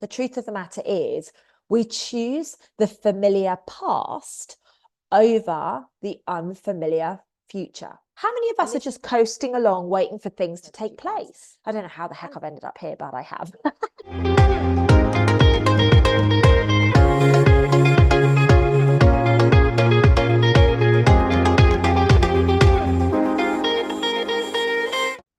The truth of the matter is, we choose the familiar past over the unfamiliar future. How many of us are just coasting along, waiting for things to take place? I don't know how the heck I've ended up here, but I have.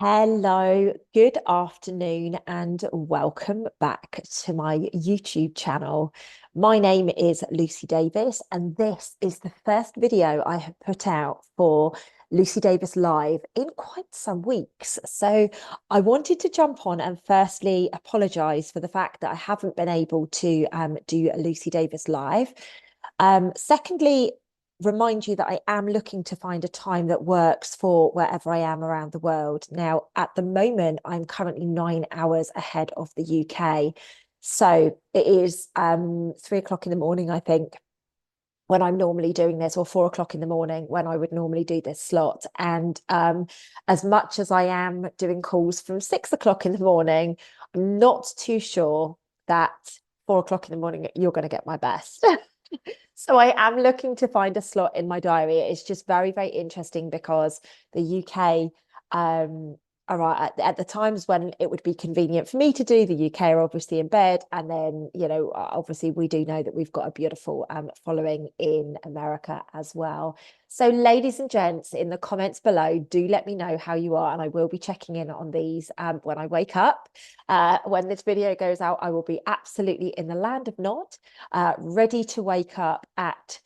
Hello, good afternoon, and welcome back to my YouTube channel. My name is Lucy Davis, and this is the first video I have put out for Lucy Davis Live in quite some weeks. So I wanted to jump on and firstly apologise for the fact that I haven't been able to do a Lucy Davis Live. Secondly, remind you that I am looking to find a time that works for wherever I am around the world. Now, at the moment, I'm currently 9 hours ahead of the UK. So it is 3 o'clock in the morning, I think, when I'm normally doing this, or 4 o'clock in the morning when I would normally do this slot. And as much as I am doing calls from 6 o'clock in the morning, I'm not too sure that 4 o'clock in the morning, you're going to get my best. So I am looking to find a slot in my diary. It's just very, very interesting because the UK are at the times when it would be convenient for me to do. The UK are obviously in bed, and then, you know, obviously we do know that we've got a beautiful following in America as well. So ladies and gents, in the comments below, do let me know how you are, and I will be checking in on these when I wake up. When this video goes out, I will be absolutely in the land of Nod, ready to wake up at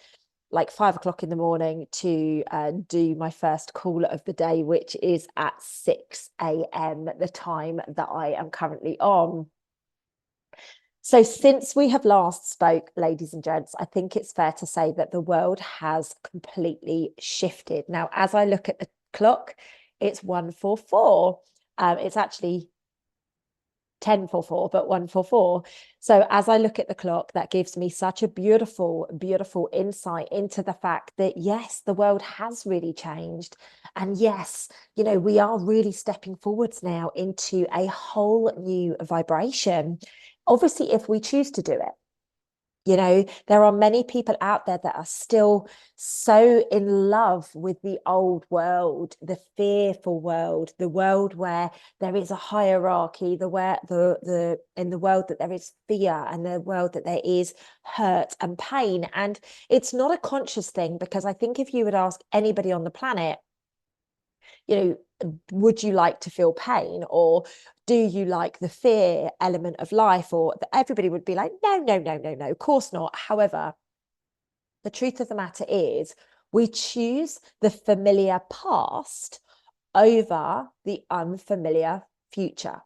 like 5 o'clock in the morning to do my first call of the day, which is at 6 a.m., the time that I am currently on. So since we have last spoke, ladies and gents, I think it's fair to say that the world has completely shifted. Now, as I look at the clock, it's 1:44. It's actually 10:44, but 1:44. So as I look at the clock, that gives me such a beautiful, beautiful insight into the fact that, yes, the world has really changed. And yes, you know, we are really stepping forwards now into a whole new vibration. Obviously, if we choose to do it. You know, there are many people out there that are still so in love with the old world, the fearful world, the world where there is a hierarchy, in the world that there is fear, and the world that there is hurt and pain. And it's not a conscious thing, because I think if you would ask anybody on the planet, you know, would you like to feel pain, or do you like the fear element of life? Or everybody would be like, no, no, no, no, no, of course not. However, the truth of the matter is, we choose the familiar past over the unfamiliar future.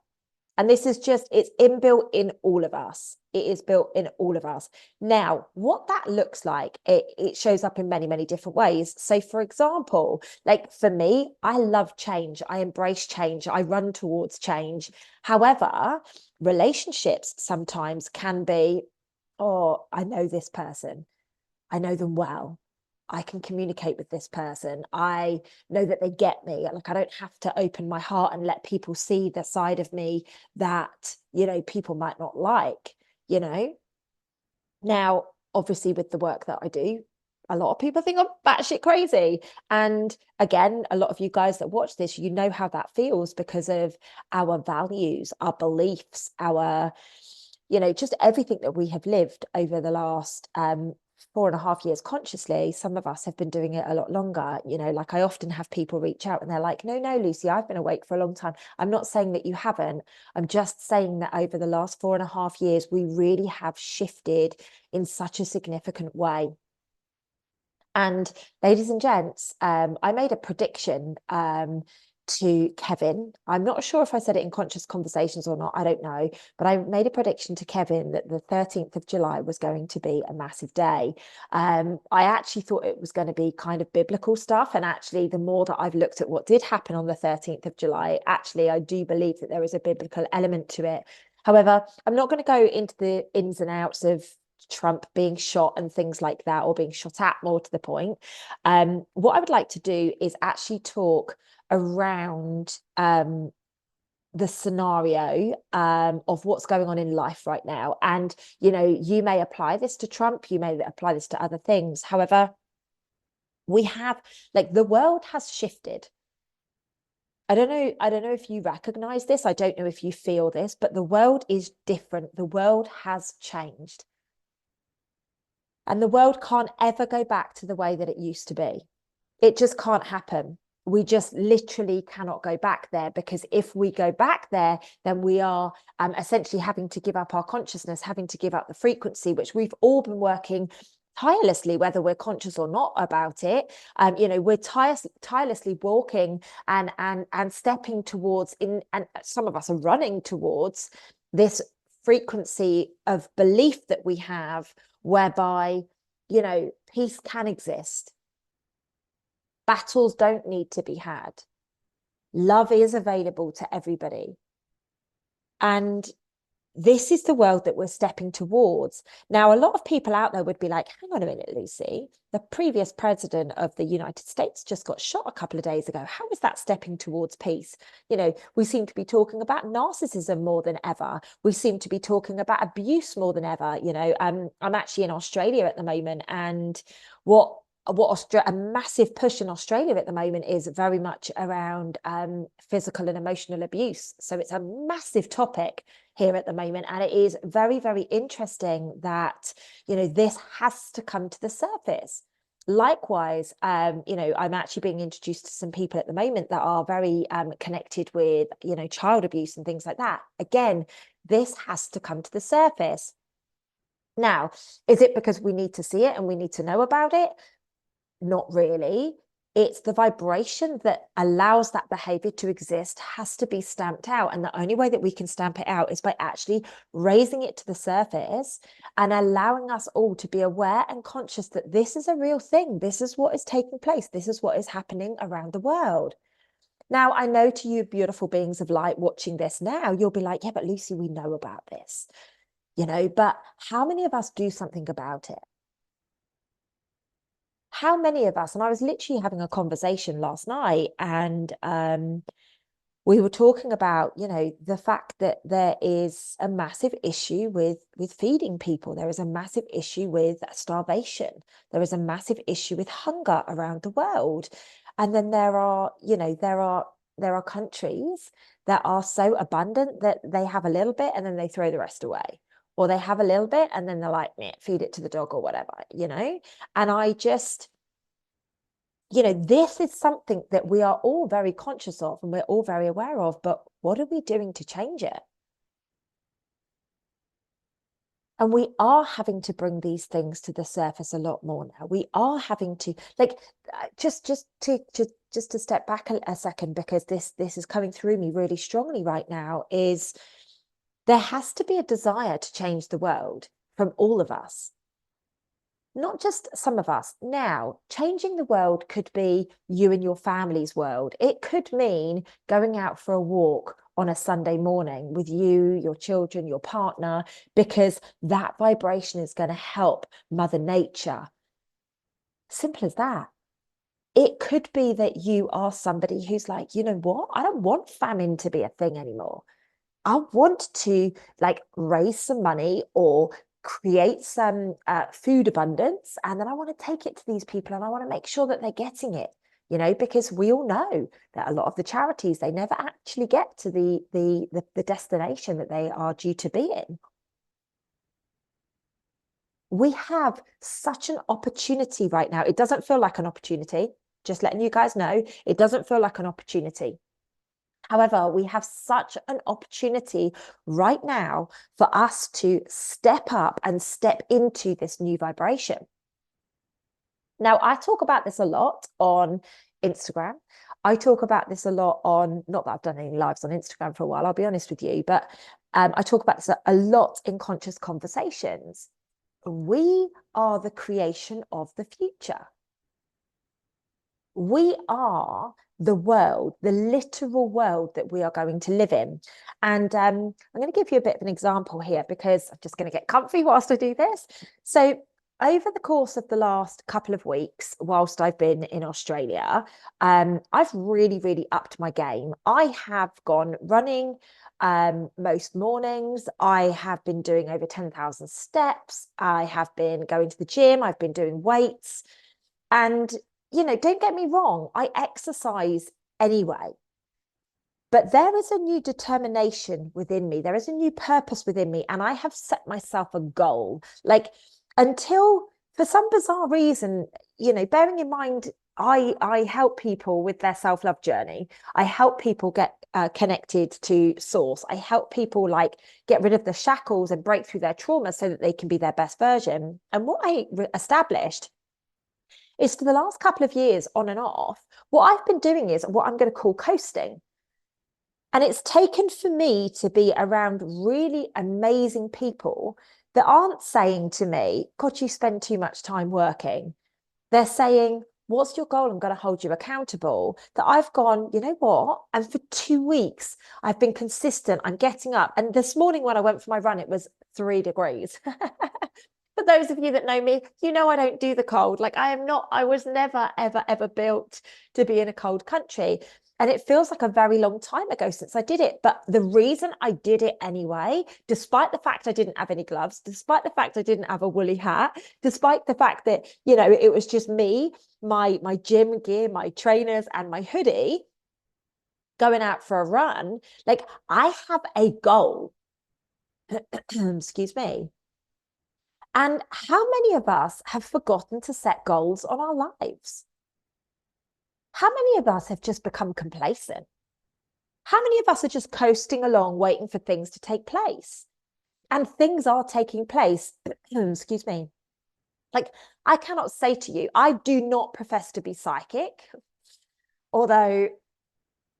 And this is just, it's inbuilt in all of us. It is built in all of us. Now, what that looks like, it shows up in many, many different ways. So for example, like for me, I love change. I embrace change. I run towards change. However, relationships sometimes can be, oh, I know this person. I know them well. I can communicate with this person. I know that they get me. Like, I don't have to open my heart and let people see the side of me that, you know, people might not like, you know. Now, obviously, with the work that I do, a lot of people think I'm batshit crazy. And again, a lot of you guys that watch this, you know how that feels, because of our values, our beliefs, our, you know, just everything that we have lived over the last 4.5 years consciously. Some of us have been doing it a lot longer. You know, like I often have people reach out and they're like, no, no, Lucy, I've been awake for a long time. I'm not saying that you haven't. I'm just saying that over the last 4.5 years, we really have shifted in such a significant way. And ladies and gents, I made a prediction to Kevin. I'm not sure if I said it in conscious conversations or not, I don't know, but I made a prediction to Kevin that the 13th of July was going to be a massive day. I actually thought it was going to be kind of biblical stuff, and actually the more that I've looked at what did happen on the 13th of July, actually I do believe that there is a biblical element to it. However, I'm not going to go into the ins and outs of Trump being shot and things like that, or being shot at, more to the point. What I would like to do is actually talk around the scenario of what's going on in life right now. And, you know, you may apply this to Trump, you may apply this to other things. However, we have, like, the world has shifted. I don't know if you recognize this. I don't know if you feel this, but the world is different. The world has changed. And the world can't ever go back to the way that it used to be. It just can't happen. We just literally cannot go back there, because if we go back there, then we are essentially having to give up our consciousness, having to give up the frequency, which we've all been working tirelessly, whether we're conscious or not about it. You know, we're tirelessly walking and stepping towards, and some of us are running towards this frequency of belief that we have, whereby, you know, peace can exist. Battles don't need to be had. Love is available to everybody. And this is the world that we're stepping towards. Now, a lot of people out there would be like, hang on a minute, Lucy, the previous president of the United States just got shot a couple of days ago. How is that stepping towards peace? You know, we seem to be talking about narcissism more than ever. We seem to be talking about abuse more than ever. You know, I'm actually in Australia at the moment, and what a massive push in Australia at the moment is very much around physical and emotional abuse. So it's a massive topic here at the moment, and it is very, very interesting that, you know, this has to come to the surface. Likewise, you know, I'm actually being introduced to some people at the moment that are very connected with, you know, child abuse and things like that. Again, this has to come to the surface. Now, is it because we need to see it and we need to know about it? Not really. It's the vibration that allows that behavior to exist has to be stamped out. And the only way that we can stamp it out is by actually raising it to the surface and allowing us all to be aware and conscious that this is a real thing. This is what is taking place. This is what is happening around the world. Now, I know, to you beautiful beings of light watching this now, you'll be like, yeah, but Lucy, we know about this, you know, but how many of us do something about it? How many of us, and I was literally having a conversation last night, and we were talking about, you know, the fact that there is a massive issue with feeding people. There is a massive issue with starvation. There is a massive issue with hunger around the world. And then there are, you know, there are countries that are so abundant that they have a little bit and then they throw the rest away. Or they have a little bit and then they're like, feed it to the dog or whatever, you know? And I just, you know, this is something that we are all very conscious of and we're all very aware of, but what are we doing to change it? And we are having to bring these things to the surface a lot more now. We are having to, like, just to step back a second, because this is coming through me really strongly right now, is there has to be a desire to change the world from all of us, not just some of us. Now, changing the world could be you and your family's world. It could mean going out for a walk on a Sunday morning with you, your children, your partner, because that vibration is going to help Mother Nature. Simple as that. It could be that you are somebody who's like, you know what? I don't want famine to be a thing anymore. I want to, like, raise some money or create some food abundance, and then I want to take it to these people and I want to make sure that they're getting it, you know, because we all know that a lot of the charities, they never actually get to the destination that they are due to be in. We have such an opportunity right now. It doesn't feel like an opportunity, just letting you guys know, it doesn't feel like an opportunity. However, we have such an opportunity right now for us to step up and step into this new vibration. Now, I talk about this a lot on Instagram. I talk about this a lot on, not that I've done any lives on Instagram for a while, I'll be honest with you, but I talk about this a lot in Conscious Conversations. We are the creation of the future. We are the world, the literal world that we are going to live in. And I'm going to give you a bit of an example here, because I'm just going to get comfy whilst I do this. So over the course of the last couple of weeks, whilst I've been in Australia, I've really upped my game. I have gone running most mornings. I have been doing over 10,000 steps. I have been going to the gym. I've been doing weights. And, don't get me wrong, I exercise anyway. But there is a new determination within me. There is a new purpose within me. And I have set myself a goal. Like, until for some bizarre reason, bearing in mind, I help people with their self-love journey. I help people get connected to source. I help people like get rid of the shackles and break through their trauma so that they can be their best version. And what I established is, for the last couple of years, on and off, what I've been doing is what I'm going to call coasting. And it's taken for me to be around really amazing people that aren't saying to me, God, you spend too much time working. They're saying, what's your goal? I'm going to hold you accountable. That I've gone, you know what? And for 2 weeks, I've been consistent. I'm getting up. And this morning when I went for my run, it was 3 degrees. For those of you that know me, I don't do the cold. Like, I was never, ever built to be in a cold country. And it feels like a very long time ago since I did it. But the reason I did it anyway, despite the fact I didn't have any gloves, despite the fact I didn't have a woolly hat, despite the fact that, it was just me, my gym gear, my trainers, and my hoodie, going out for a run, like, I have a goal. Excuse me. And how many of us have forgotten to set goals on our lives? How many of us have just become complacent? How many of us are just coasting along, waiting for things to take place? And things are taking place. Excuse me. Like, I cannot say to you, I do not profess to be psychic, although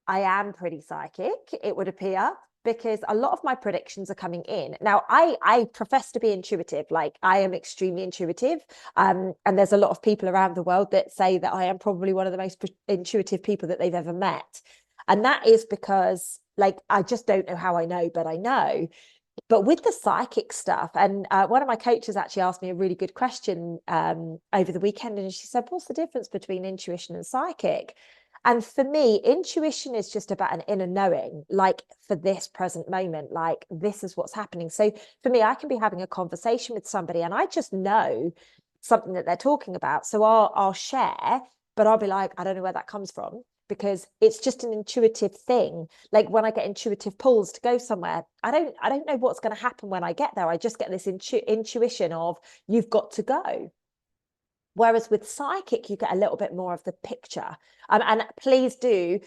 I am pretty psychic, it would appear, because a lot of my predictions are coming in. Now, I profess to be intuitive, like I am extremely intuitive. And there's a lot of people around the world that say that I am probably one of the most intuitive people that they've ever met. And that is because, like, I just don't know how I know, but I know. But with the psychic stuff, and one of my coaches actually asked me a really good question over the weekend, and she said, what's the difference between intuition and psychic? And for me, intuition is just about an inner knowing, like for this present moment, like this is what's happening. So for me, I can be having a conversation with somebody and I just know something that they're talking about. So I'll share, but I'll be like, I don't know where that comes from, because it's just an intuitive thing. Like when I get intuitive pulls to go somewhere, I don't know what's going to happen when I get there. I just get this intuition of, you've got to go. Whereas with psychic, you get a little bit more of the picture. And please do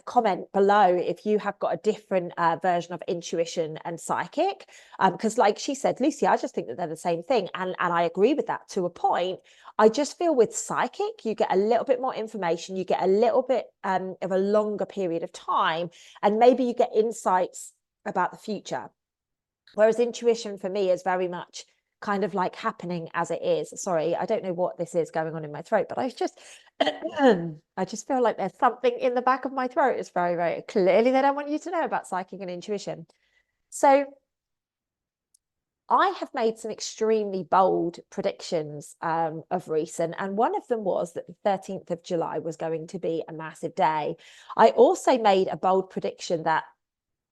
comment below if you have got a different version of intuition and psychic. Because like she said, Lucy, I just think that they're the same thing. And I agree with that to a point. I just feel with psychic, you get a little bit more information. You get a little bit of a longer period of time. And maybe you get insights about the future. Whereas intuition for me is very much kind of like happening as it is. Sorry, I don't know what this is going on in my throat, but I just feel like there's something in the back of my throat. It's very clearly they don't want you to know about psychic and intuition. So I have made some extremely bold predictions of recent, and one of them was that the 13th of July was going to be a massive day. I also made a bold prediction that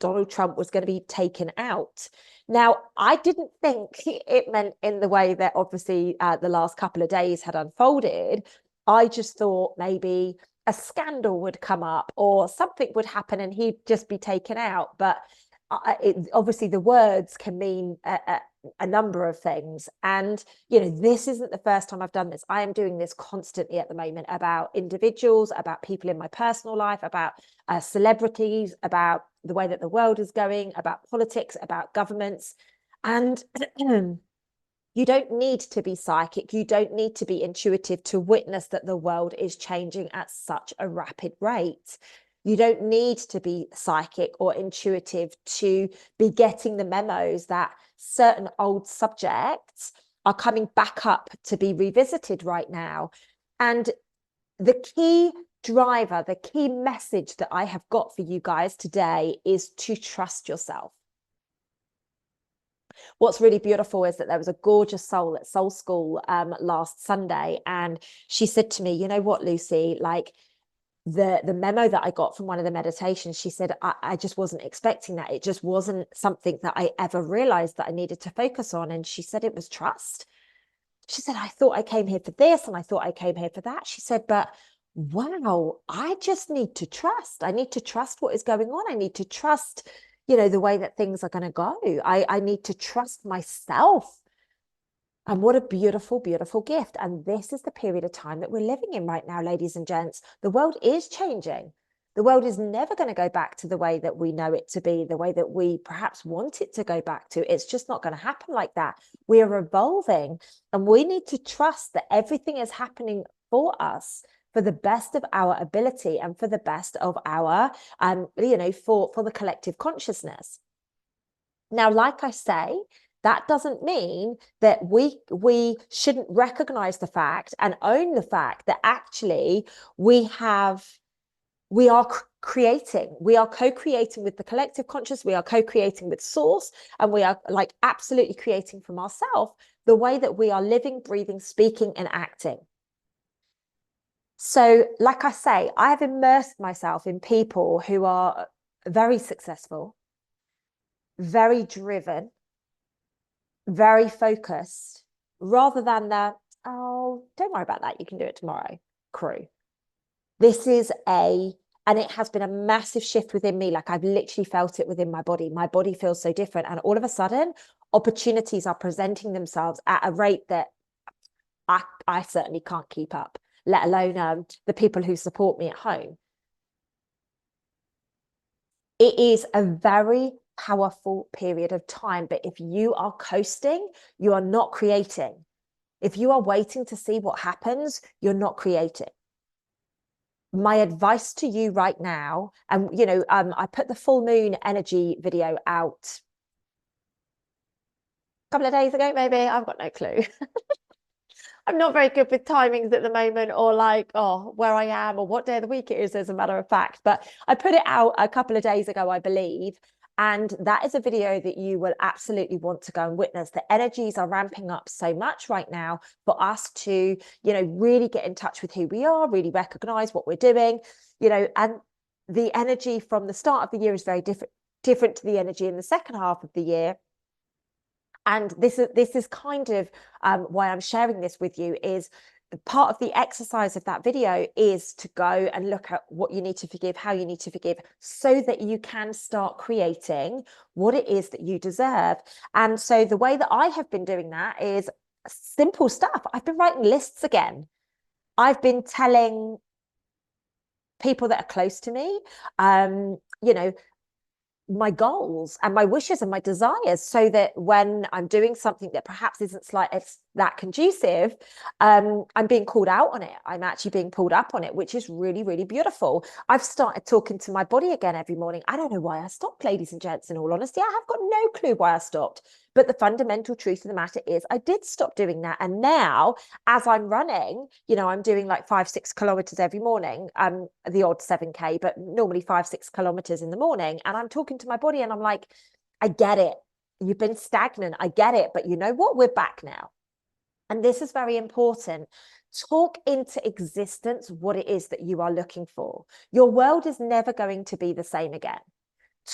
Donald Trump was going to be taken out. Now, I didn't think it meant in the way that obviously the last couple of days had unfolded. I just thought maybe a scandal would come up or something would happen and he'd just be taken out. But obviously the words can mean a number of things. And, this isn't the first time I've done this. I am doing this constantly at the moment about individuals, about people in my personal life, about celebrities, about the way that the world is going, about politics, about governments. And you don't need to be psychic. You don't need to be intuitive to witness that the world is changing at such a rapid rate. You don't need to be psychic or intuitive to be getting the memos that certain old subjects are coming back up to be revisited right now. And the key driver, the key message that I have got for you guys today is to trust yourself. What's really beautiful is that there was a gorgeous soul at Soul School last Sunday, and she said to me, you know what, Lucy, like the memo that I got from one of the meditations, she said, I just wasn't expecting that. It just wasn't something that I ever realized that I needed to focus on. And she said it was trust. She said, I thought I came here for this and I thought I came here for that. She said, but wow, I just need to trust. I need to trust what is going on. I need to trust, you know, the way that things are going to go. I need to trust myself. And what a beautiful, beautiful gift. And this is the period of time that we're living in right now, ladies and gents. The world is changing. The world is never going to go back to the way that we know it to be, the way that we perhaps want it to go back to. It's just not going to happen like that. We are evolving, and we need to trust that everything is happening for us for the best of our ability and for the best of our, you know, for the collective consciousness. Now, like I say, that doesn't mean that we shouldn't recognize the fact and own the fact that actually we are creating, we are co-creating with the collective conscious, we are co-creating with source, and we are like absolutely creating from ourselves the way that we are living, breathing, speaking, and acting. So, like I say, I have immersed myself in people who are very successful, very driven, very focused, rather than the, oh, don't worry about that, you can do it tomorrow crew. This is and it has been a massive shift within me. Like I've literally felt it within my body. My body feels so different. And all of a sudden, opportunities are presenting themselves at a rate that I certainly can't keep up, let alone the people who support me at home. It is a very powerful period of time. But if you are coasting, you are not creating. If you are waiting to see what happens, you're not creating. My advice to you right now, and you know, I put the full moon energy video out a couple of days ago, maybe. I've got no clue. I'm not very good with timings at the moment, or like, oh, where I am or what day of the week it is, as a matter of fact. But I put it out a couple of days ago, I believe. And that is a video that you will absolutely want to go and witness. The energies are ramping up so much right now for us to, you know, really get in touch with who we are, really recognize what we're doing, you know, and the energy from the start of the year is very different to the energy in the second half of the year. And this is kind of why I'm sharing this with you. Is part of the exercise of that video is to go and look at what you need to forgive, how you need to forgive, so that you can start creating what it is that you deserve. And so the way that I have been doing that is simple stuff. I've been writing lists again. I've been telling people that are close to me, you know, my goals and my wishes and my desires, so that when I'm doing something that perhaps isn't it's that conducive, I'm being called out on it. I'm actually being pulled up on it, which is really, really beautiful. I've started talking to my body again every morning. I don't know why I stopped, ladies and gents. In all honesty, I have got no clue why I stopped. But the fundamental truth of the matter is I did stop doing that. And now, as I'm running, you know, I'm doing like 5-6 kilometers every morning, the odd 7K, but normally 5-6 kilometers in the morning. And I'm talking to my body and I'm like, I get it. You've been stagnant. I get it. But you know what? We're back now. And this is very important. Talk into existence what it is that you are looking for. Your world is never going to be the same again.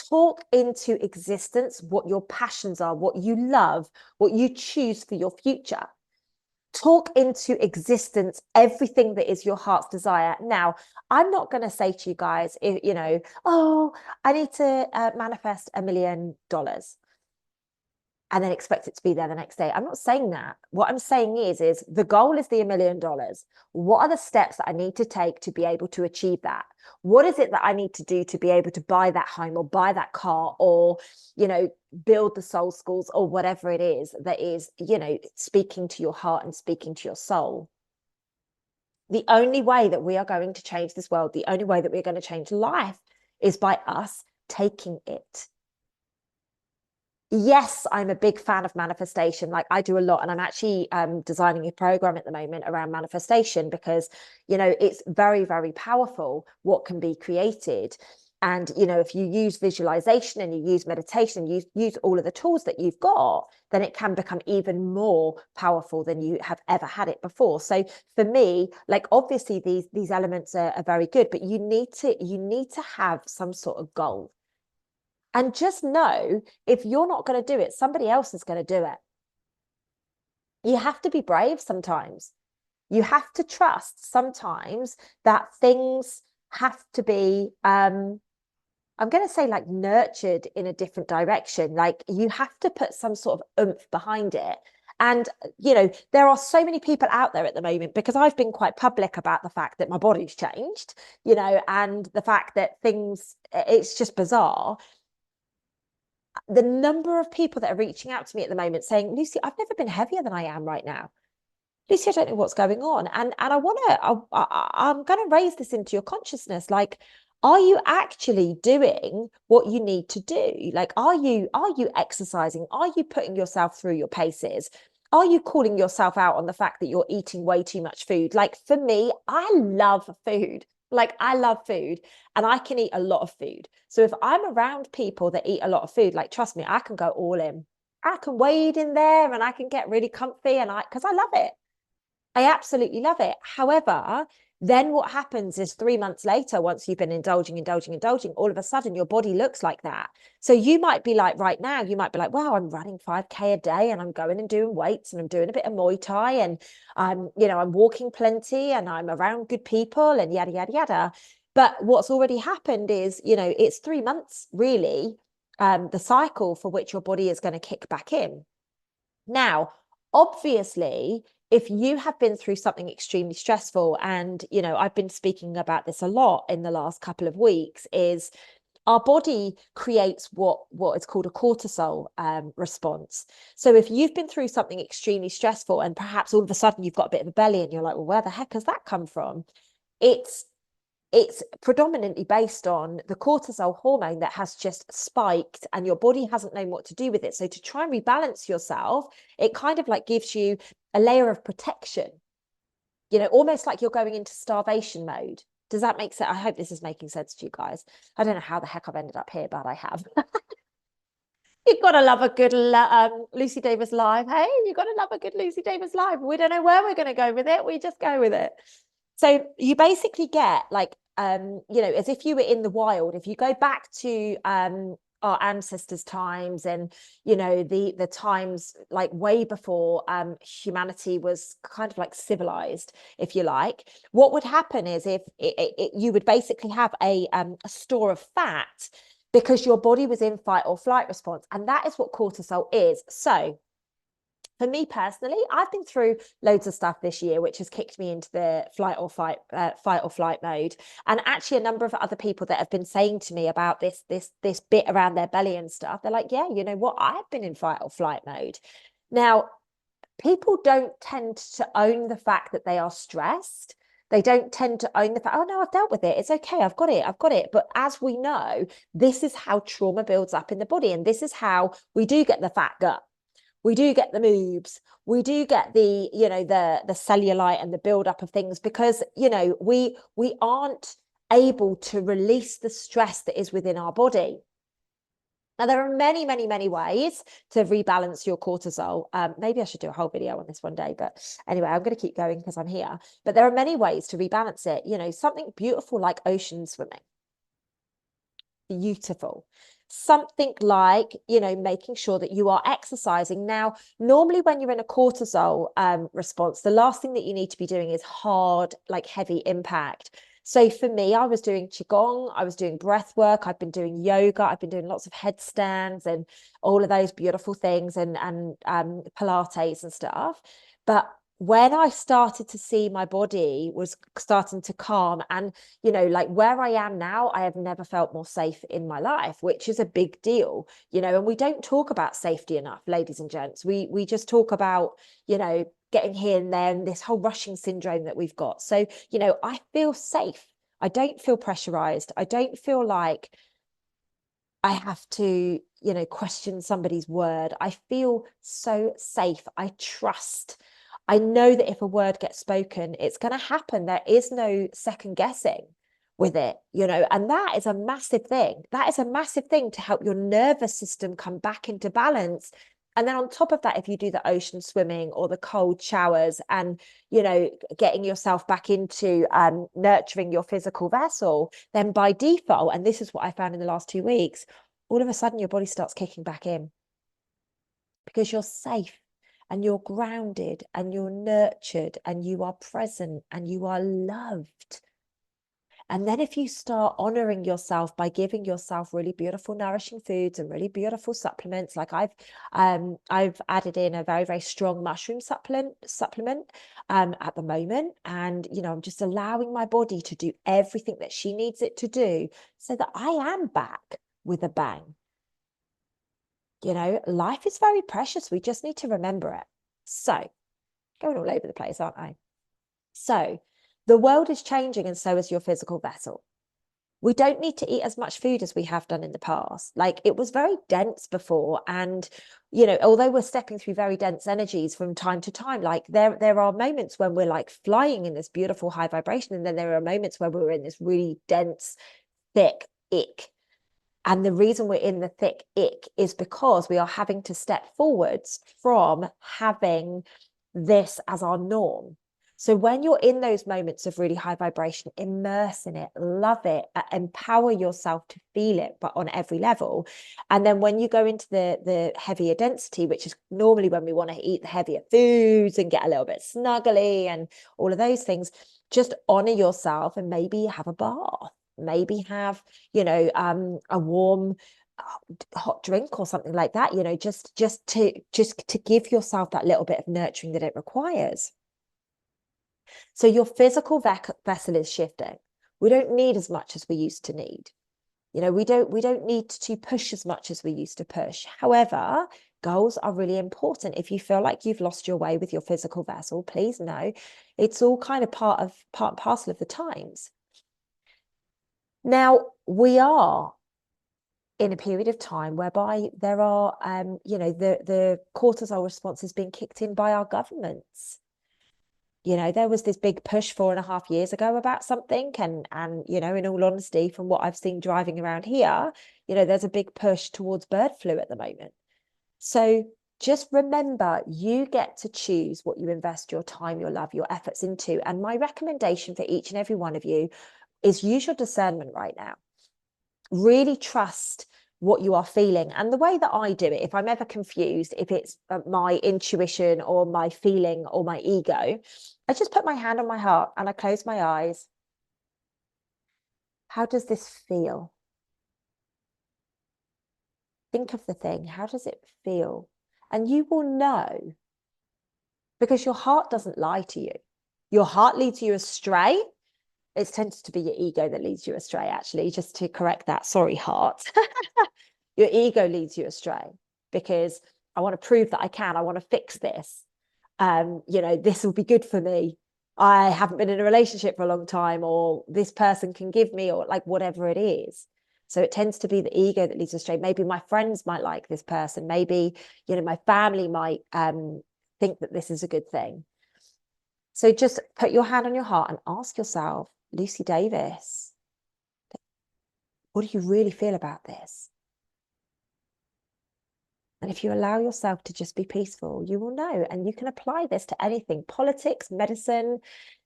Talk into existence what your passions are, what you love, what you choose for your future. Talk into existence everything that is your heart's desire. Now, I'm not going to say to you guys, you know, oh, I need to manifest $1 million and then expect it to be there the next day. I'm not saying that. What I'm saying is the goal is the $1 million. What are the steps that I need to take to be able to achieve that? What is it that I need to do to be able to buy that home or buy that car, or, you know, build the soul schools, or whatever it is that is, you know, speaking to your heart and speaking to your soul? The only way that we are going to change this world, the only way that we're going to change life, is by us taking it. Yes, I'm a big fan of manifestation. Like I do a lot, and I'm actually designing a program at the moment around manifestation, because, you know, it's very, very powerful what can be created. And, you know, if you use visualization and you use meditation, you use all of the tools that you've got, then it can become even more powerful than you have ever had it before. So for me, like, obviously these elements are very good, but you need to have some sort of goal. And just know, if you're not going to do it, somebody else is going to do it. You have to be brave sometimes. You have to trust sometimes that things have to be I'm going to say, like, nurtured in a different direction. Like, you have to put some sort of oomph behind it. And, you know, there are so many people out there at the moment, because I've been quite public about the fact that my body's changed, you know, and the fact that things, it's just bizarre. The number of people that are reaching out to me at the moment saying, Lucy, I've never been heavier than I am right now. Lucy, I don't know what's going on. And I want to, I'm going to raise this into your consciousness. Like, are you actually doing what you need to do? Like, are you exercising? Are you putting yourself through your paces? Are you calling yourself out on the fact that you're eating way too much food? Like, for me, I love food. Like, I love food, and I can eat a lot of food. So if I'm around people that eat a lot of food, like, trust me, I can go all in. I can wade in there and I can get really comfy, and because I love it. I absolutely love it. However, then what happens is 3 months later, once you've been indulging, all of a sudden your body looks like that. So you might be like, right now, you might be like, wow, I'm running 5K a day and I'm going and doing weights and I'm doing a bit of Muay Thai and you know, I'm walking plenty and I'm around good people and yada, yada, yada. But what's already happened is, you know, it's 3 months really, the cycle for which your body is going to kick back in. Now, obviously, if you have been through something extremely stressful, and, you know, I've been speaking about this a lot in the last couple of weeks, is our body creates what is called a cortisol response. So if you've been through something extremely stressful and perhaps all of a sudden you've got a bit of a belly and you're like, well, where the heck has that come from? It's predominantly based on the cortisol hormone that has just spiked and your body hasn't known what to do with it. So to try and rebalance yourself, it kind of like gives you a layer of protection, you know, almost like you're going into starvation mode. Does that make sense? I hope this is making sense to you guys. I don't know how the heck I've ended up here, but I have. You've got to love a good Lucy Davis live. Hey, you've got to love a good Lucy Davis live. We don't know where we're going to go with it. We just go with it. So you basically get like, you know, as if you were in the wild. If you go back to our ancestors' times, and, you know, the times like way before humanity was kind of like civilized, if you like, what would happen is, if you would basically have a store of fat, because your body was in fight or flight response, and that is what cortisol is. So for me personally, I've been through loads of stuff this year, which has kicked me into the fight or flight mode. And actually, a number of other people that have been saying to me about this bit around their belly and stuff, they're like, yeah, you know what? I've been in fight or flight mode. Now, people don't tend to own the fact that they are stressed. They don't tend to own the fact, oh no, I've dealt with it. It's okay. I've got it. But as we know, this is how trauma builds up in the body. And this is how we do get the fat gut. We do get the moobs. We do get the, you know, the cellulite and the buildup of things, because, you know, we aren't able to release the stress that is within our body. Now, there are many, many, many ways to rebalance your cortisol. Maybe I should do a whole video on this one day, but anyway, I'm going to keep going because I'm here. But there are many ways to rebalance it. You know, something beautiful like ocean swimming. Beautiful. Something like, you know, making sure that you are exercising. Now, normally when you're in a cortisol response, the last thing that you need to be doing is hard, like heavy impact. So for me, I was doing Qigong, I was doing breath work, I've been doing yoga, I've been doing lots of headstands and all of those beautiful things, and Pilates and stuff. But when I started to see my body was starting to calm, and, you know, like where I am now, I have never felt more safe in my life, which is a big deal, you know. And we don't talk about safety enough, ladies and gents. We just talk about, you know, getting here and there, and this whole rushing syndrome that we've got. So, you know, I feel safe. I don't feel pressurized. I don't feel like I have to, you know, question somebody's word. I feel so safe. I trust. I know that if a word gets spoken, it's going to happen. There is no second guessing. with it, you know, and that is a massive thing. That is a massive thing to help your nervous system come back into balance. And then on top of that, if you do the ocean swimming or the cold showers and, you know, getting yourself back into nurturing your physical vessel, then by default, and this is what I found in the last 2 weeks, all of a sudden your body starts kicking back in because you're safe and you're grounded and you're nurtured and you are present and you are loved. And then if you start honoring yourself by giving yourself really beautiful, nourishing foods and really beautiful supplements, like I've added in a very, very strong mushroom supplement at the moment. And, you know, I'm just allowing my body to do everything that she needs it to do so that I am back with a bang. You know, life is very precious. We just need to remember it. So, going all over the place, aren't I? So, the world is changing and so is your physical vessel. We don't need to eat as much food as we have done in the past. Like, it was very dense before. And, you know, although we're stepping through very dense energies from time to time, like there are moments when we're like flying in this beautiful high vibration. And then there are moments where we're in this really dense, thick ick. And the reason we're in the thick ick is because we are having to step forwards from having this as our norm. So when you're in those moments of really high vibration, immerse in it, love it, empower yourself to feel it, but on every level. And then when you go into the heavier density, which is normally when we want to eat the heavier foods and get a little bit snuggly and all of those things, just honor yourself and maybe have a bath, maybe have, you know, a warm hot drink or something like that, you know, just to give yourself that little bit of nurturing that it requires. So your physical vessel is shifting. We don't need as much as we used to need. You know, we don't need to push as much as we used to push. However, goals are really important. If you feel like you've lost your way with your physical vessel, please know it's all kind of part and parcel of the times. Now, we are in a period of time whereby there are, you know, the cortisol response is being kicked in by our governments. You know, there was this big push 4.5 years ago about something, and you know, in all honesty, from what I've seen driving around here, you know, there's a big push towards bird flu at the moment. So just remember, you get to choose what you invest your time, your love, your efforts into. And my recommendation for each and every one of you is use your discernment right now. Really trust what you are feeling. And the way that I do it, if I'm ever confused, if it's my intuition or my feeling or my ego, I just put my hand on my heart and I close my eyes. How does this feel? Think of the thing. How does it feel? And you will know, because your heart doesn't lie to you. Your heart leads you astray. It tends to be your ego that leads you astray, actually, just to correct that. Sorry, heart. Your ego leads you astray because I want to prove that I can. I want to fix this. You know, this will be good for me. I haven't been in a relationship for a long time, or this person can give me, or like whatever it is. So it tends to be the ego that leads us astray. Maybe my friends might like this person. Maybe, you know, my family might think that this is a good thing. So just put your hand on your heart and ask yourself, Lucy Davis, what do you really feel about this? And if you allow yourself to just be peaceful, you will know. And you can apply this to anything: politics, medicine,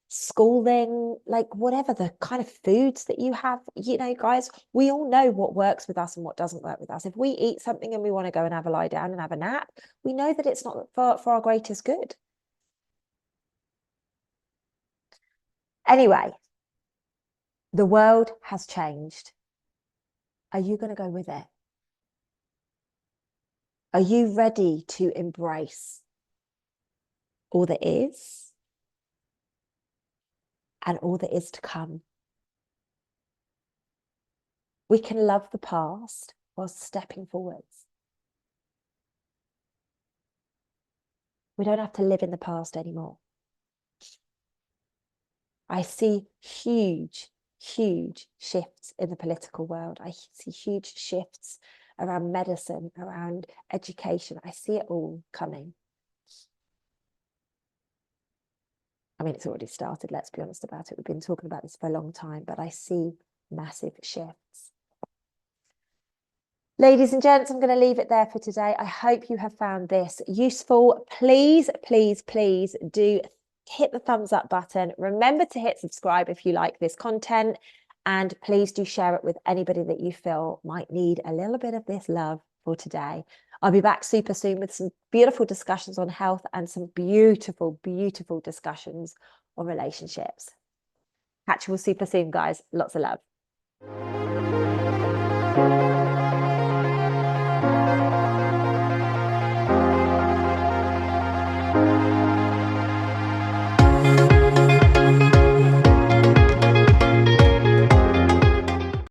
schooling, like whatever the kind of foods that you have. You know, guys, we all know what works with us and what doesn't work with us. If we eat something and we want to go and have a lie down and have a nap, we know that it's not for our greatest good. Anyway, the world has changed. Are you going to go with it? Are you ready to embrace all that is and all that is to come? We can love the past while stepping forwards. We don't have to live in the past anymore. I see huge, huge shifts in the political world. I see huge shifts around medicine, around education. I see it all coming. I mean, it's already started, let's be honest about it. We've been talking about this for a long time, but I see massive shifts. Ladies and gents, I'm going to leave it there for today. I hope you have found this useful. Please, please, please do hit the thumbs up button. Remember to hit subscribe if you like this content, and please do share it with anybody that you feel might need a little bit of this love for today. I'll be back super soon with some beautiful discussions on health and some beautiful, beautiful discussions on relationships. Catch you all super soon, guys. Lots of love.